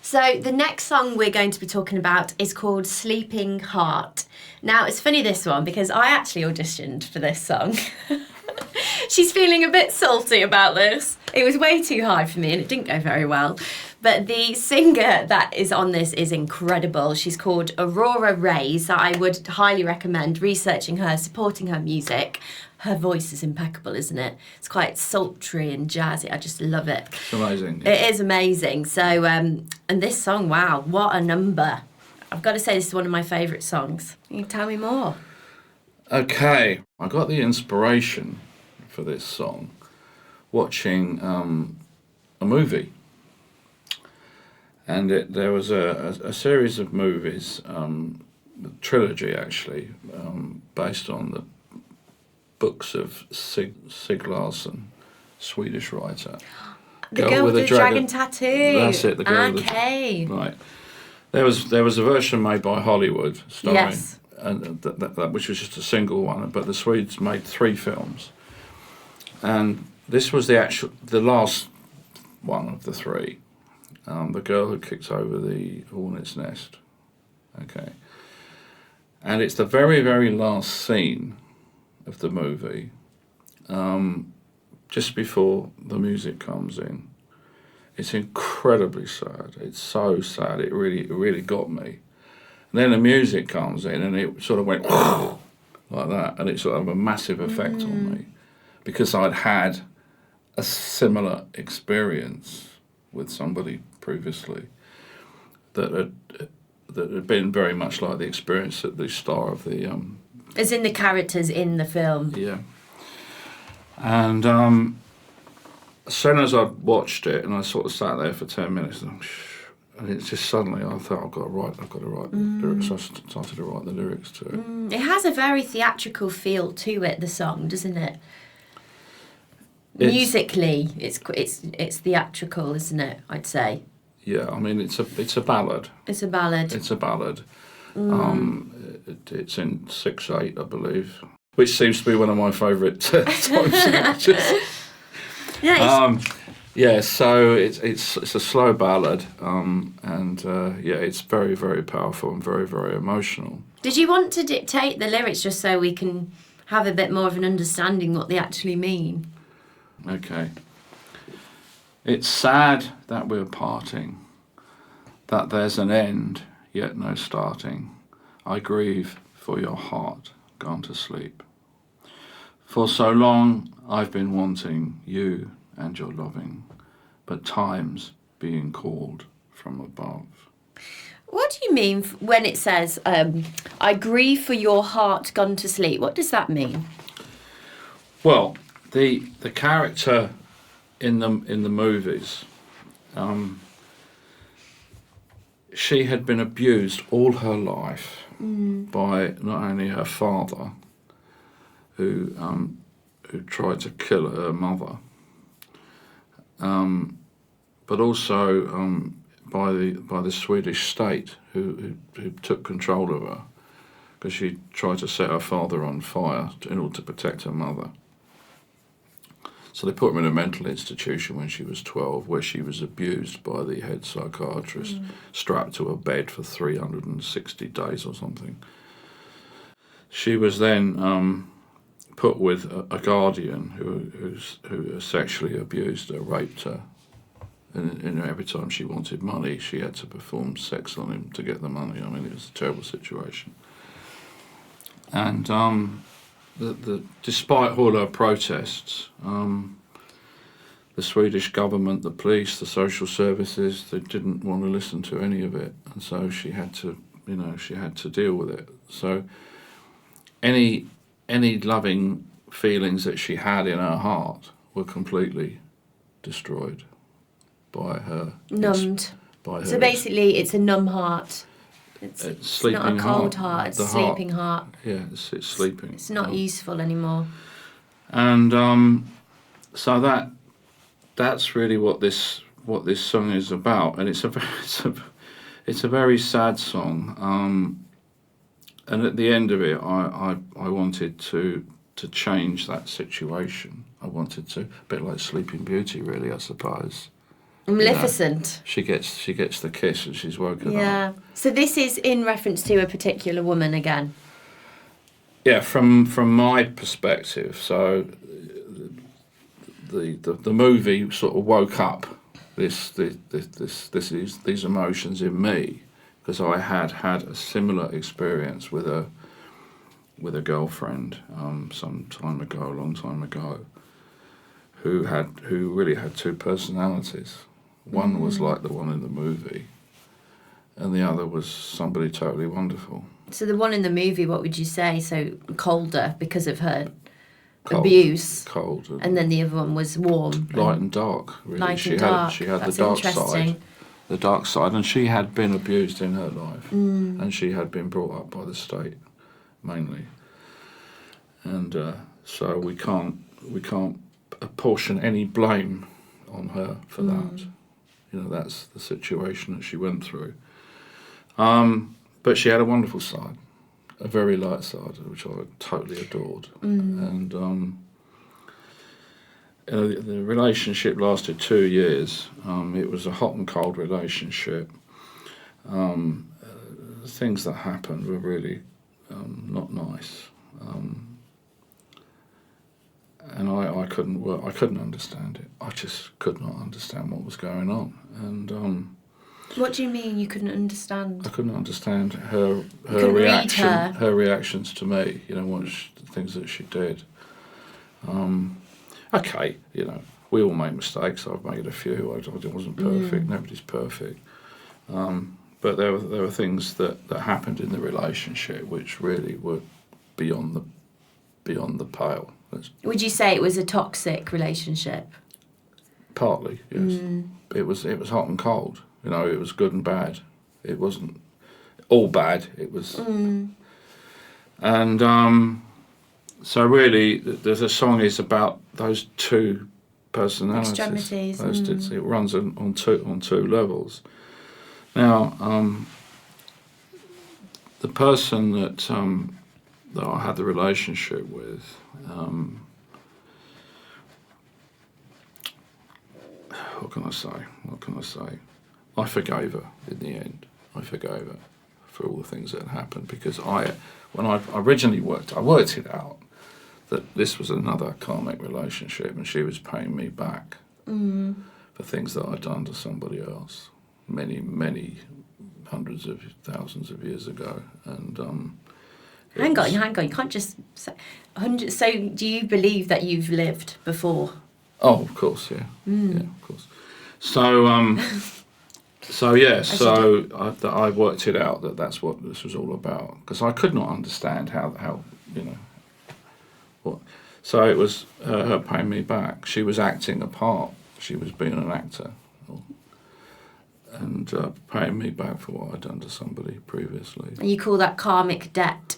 So the next song we're going to be talking about is called Sleeping Heart. Now, it's funny this one because I actually auditioned for this song. She's feeling a bit salty about this. It was way too high for me and it didn't go very well. But the singer that is on this is incredible. She's called Aurora Ray, so I would highly recommend researching her, supporting her music. Her voice is impeccable, isn't it? It's quite sultry and jazzy. I just love it. It's amazing. Yeah. It is amazing. So, and this song, wow, what a number. I've got to say this is one of my favourite songs. Can you tell me more? Okay, I got the inspiration for this song watching a movie. And there was a series of movies, a trilogy actually, based on the books of Sig Larsson, Swedish writer. The girl with the dragon tattoo. That's it, the girl with the... Right. There was a version made by Hollywood, starring, yes. and that which was just a single one, but the Swedes made 3 films. And this was the last one of the 3. The girl who kicks over the hornet's nest. Okay. And it's the very, very last scene of the movie, just before the music comes in. It's incredibly sad. It's so sad. It really got me. And then the music comes in and it sort of went like that, and it sort of had a massive effect on me because I'd had a similar experience with somebody previously that had been very much like the experience that the star of the as in the characters in the film. Yeah. And as soon as I watched it, and I sort of sat there for 10 minutes, and it's just suddenly I thought I've got to write the lyrics. So I started to write the lyrics to it. It has a very theatrical feel to it, the song, doesn't it? Musically, it's theatrical, isn't it? I'd say. Yeah, I mean it's a ballad. It's a ballad. It's a ballad. It's in 6/8, I believe, which seems to be one of my favourite time signatures. Yeah, so it's a slow ballad, and it's very, very powerful and very, very emotional. Did you want to dictate the lyrics just so we can have a bit more of an understanding what they actually mean? Okay. It's sad that we're parting, that there's an end, yet no starting. I grieve for your heart gone to sleep. For so long I've been wanting you and your loving, but time's being called from above. What do you mean when it says, I grieve for your heart gone to sleep? What does that mean? Well, the character in the movies, she had been abused all her life by not only her father, who tried to kill her mother, but also by the Swedish state who took control of her because she tried to set her father on fire in order to protect her mother. So they put her in a mental institution when she was 12, where she was abused by the head psychiatrist, strapped to a bed for 360 days or something. She was then put with a guardian who sexually abused her, raped her, and every time she wanted money, she had to perform sex on him to get the money. I mean, it was a terrible situation. And despite all her protests, the Swedish government, the police, the social services, they didn't want to listen to any of it, and so she had to deal with it. So any loving feelings that she had in her heart were completely destroyed by her. Numbed. By her. So basically, it's a numb heart. It's not a cold heart. It's a sleeping heart. Yeah, it's sleeping. It's not useful anymore. And so that's really what this song is about, and it's a very sad song. And at the end of it, I wanted to change that situation. I wanted to, a bit like Sleeping Beauty, really, I suppose. Maleficent. She gets the kiss and she's woken up. Yeah. So this is in reference to a particular woman again. Yeah, from my perspective. So the movie sort of woke up these emotions in me, because I had a similar experience with a girlfriend some time ago, a long time ago, who really had two personalities. One was like the one in the movie, and the other was somebody totally wonderful. So the one in the movie, what would you say? So colder because of her abuse. Cold. And then the other one was warm. Light and dark, really. Light and dark. She had That's the dark interesting. side. The dark side, and she had been abused in her life, and she had been brought up by the state, mainly. And so we can't apportion any blame on her for that. You know, that's the situation that she went through. But she had a wonderful side, a very light side, which I totally adored. And the relationship lasted 2 years. It was a hot and cold relationship. Things that happened were really not nice. And I couldn't understand it. I just could not understand what was going on. And what do you mean you couldn't understand? I couldn't understand her reaction, her reactions to me. You know, the things that she did. Okay, you know, we all make mistakes. I've made a few. I wasn't perfect. Nobody's perfect. But there were things that happened in the relationship which really were beyond the pale. Would you say it was a toxic relationship? Partly, yes. It was hot and cold. You know, it was good and bad. It wasn't all bad. It was, and so really, the song is about those two personalities. Extremities. It runs on two levels. Now, the person that I had the relationship with, what can I say? I forgave her in the end. I forgave her for all the things that had happened, because when I originally I worked it out that this was another karmic relationship, and she was paying me back for things that I'd done to somebody else many hundreds of thousands of years ago. And hang on, you can't just say 100. So do you believe that you've lived before? Oh, of course, yeah. Yeah, of course. So I worked it out that that's what this was all about, because I could not understand how you know what. So it was her paying me back. She was acting a part. She was being an actor, and paying me back for what I'd done to somebody previously. And you call that karmic debt?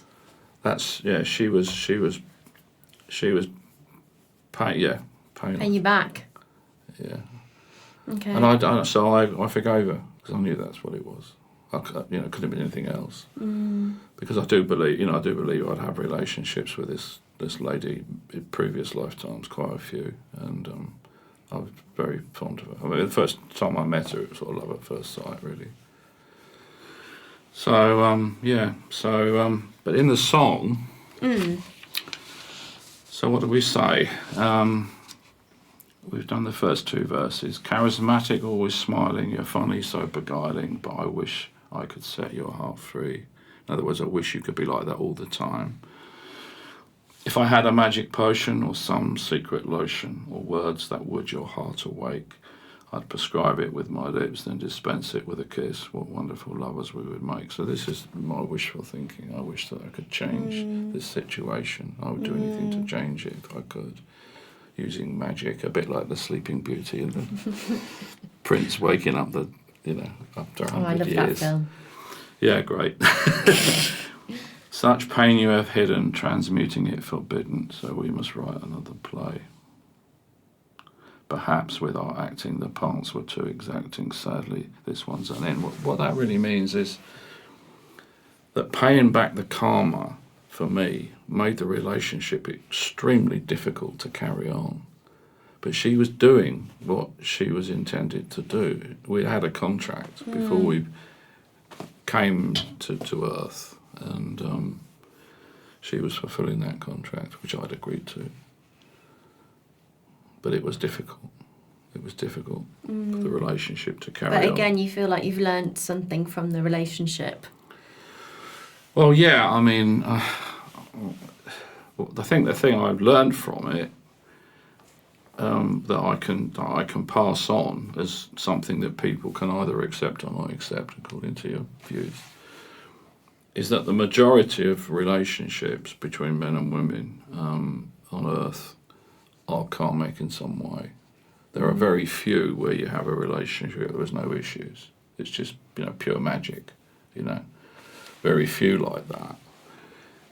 That's She was paying you back. Yeah. Okay. And I forgave her, because I knew that's what it was. Couldn't have been anything else. Because I do believe I'd have relationships with this lady in previous lifetimes, quite a few, and I was very fond of her. I mean, the first time I met her, it was sort of love at first sight, really. So but in the song, so what do we say? We've done the first two verses. Charismatic, always smiling, you're funny, so beguiling, but I wish I could set your heart free. In other words, I wish you could be like that all the time. If I had a magic potion or some secret lotion or words that would your heart awake, I'd prescribe it with my lips, then dispense it with a kiss. What wonderful lovers we would make. So this is my wishful thinking. I wish that I could change this situation. I would do anything to change it if I could, using magic, a bit like the Sleeping Beauty and the prince waking up after 100 years. Oh, I love that film. Yeah, great. Such pain you have hidden, transmuting it forbidden, so we must write another play. Perhaps with our acting the parts were too exacting, sadly this one's an end. What that really means is that paying back the karma, for me, made the relationship extremely difficult to carry on, But she was doing what she was intended to do. We had a contract before we came to Earth, and she was fulfilling that contract, which I'd agreed to. But it was difficult. It was difficult for the relationship to carry on. But again, you feel like you've learned something from the relationship. Well, yeah, I mean, the thing I've learned from it, that I can pass on as something that people can either accept or not accept, according to your views, is that the majority of relationships between men and women on Earth are karmic in some way. There are very few where you have a relationship where there's no issues. It's just, pure magic, Very few like that.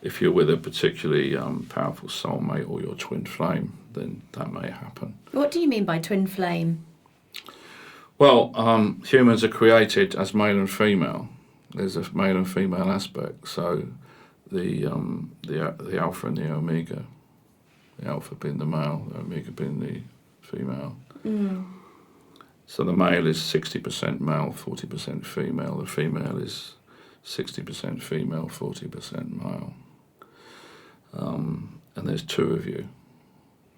If you're with a particularly powerful soulmate or your twin flame, then that may happen. What do you mean by twin flame? Well, humans are created as male and female. There's a male and female aspect. So the alpha and the omega, the alpha being the male, the omega being the female. So the male is 60% male, 40% female. The female is 60% female, 40% male. And there's two of you.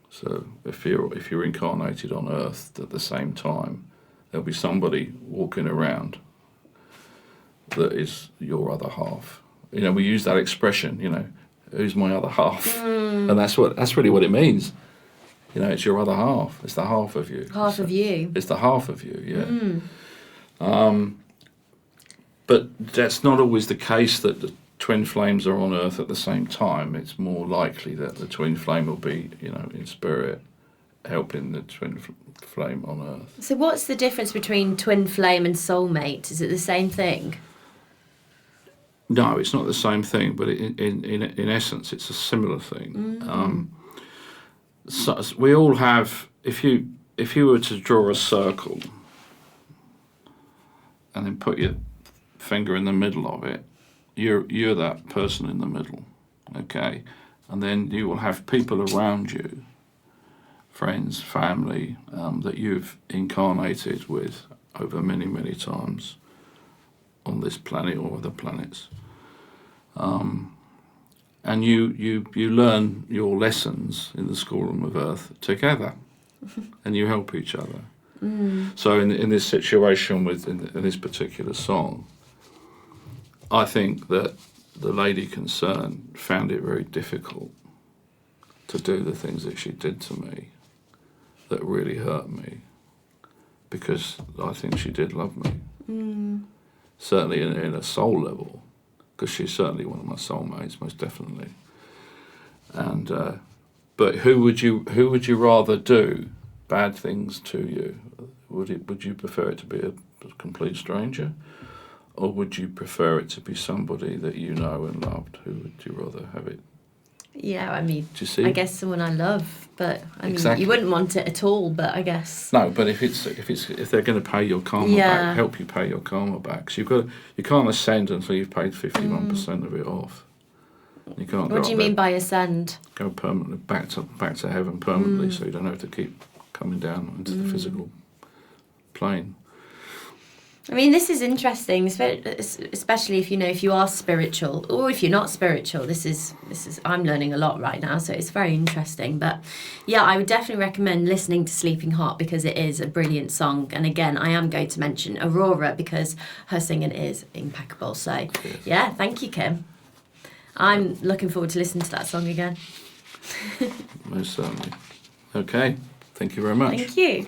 So if you're incarnated on Earth at the same time, there'll be somebody walking around that is your other half. We use that expression, who's my other half? And that's really what it means. It's your other half. It's the half of you. Half of you. It's the half of you, yeah. But that's not always the case that the twin flames are on Earth at the same time. It's more likely that the twin flame will be, in spirit, helping the twin flame on Earth. So what's the difference between twin flame and soulmate? Is it the same thing? No, it's not the same thing, but in essence, it's a similar thing. So we all have. If you were to draw a circle and then put your finger in the middle of it, you're that person in the middle, okay? And then you will have people around you, friends, family, that you've incarnated with over many, many times on this planet or other planets. And you learn your lessons in the schoolroom of Earth together, and you help each other. So in this situation in this particular song, I think that the lady concerned found it very difficult to do the things that she did to me that really hurt me, because I think she did love me. Certainly in a soul level, because she's certainly one of my soulmates, most definitely. And but who would you rather do bad things to you? Would you prefer it to be a complete stranger, or would you prefer it to be somebody that you know and loved? Who would you rather have it? Yeah, I mean, do you see? I guess someone I love, but I mean, exactly. You wouldn't want it at all. But I guess no. But if they're going to pay your karma back, help you pay your karma back. So you can't ascend until you've paid 51% of it off. You can't. What do you mean by ascend? Go permanently back to heaven permanently, so you don't have to keep coming down into the physical plane. I mean, this is interesting, especially if you are spiritual, or if you're not spiritual. This is I'm learning a lot right now, so it's very interesting. But yeah, I would definitely recommend listening to Sleeping Heart, because it is a brilliant song. And again, I am going to mention Aurora, because her singing is impeccable. So yeah, thank you, Kim. I'm looking forward to listening to that song again. Most certainly. Okay, thank you very much. Thank you.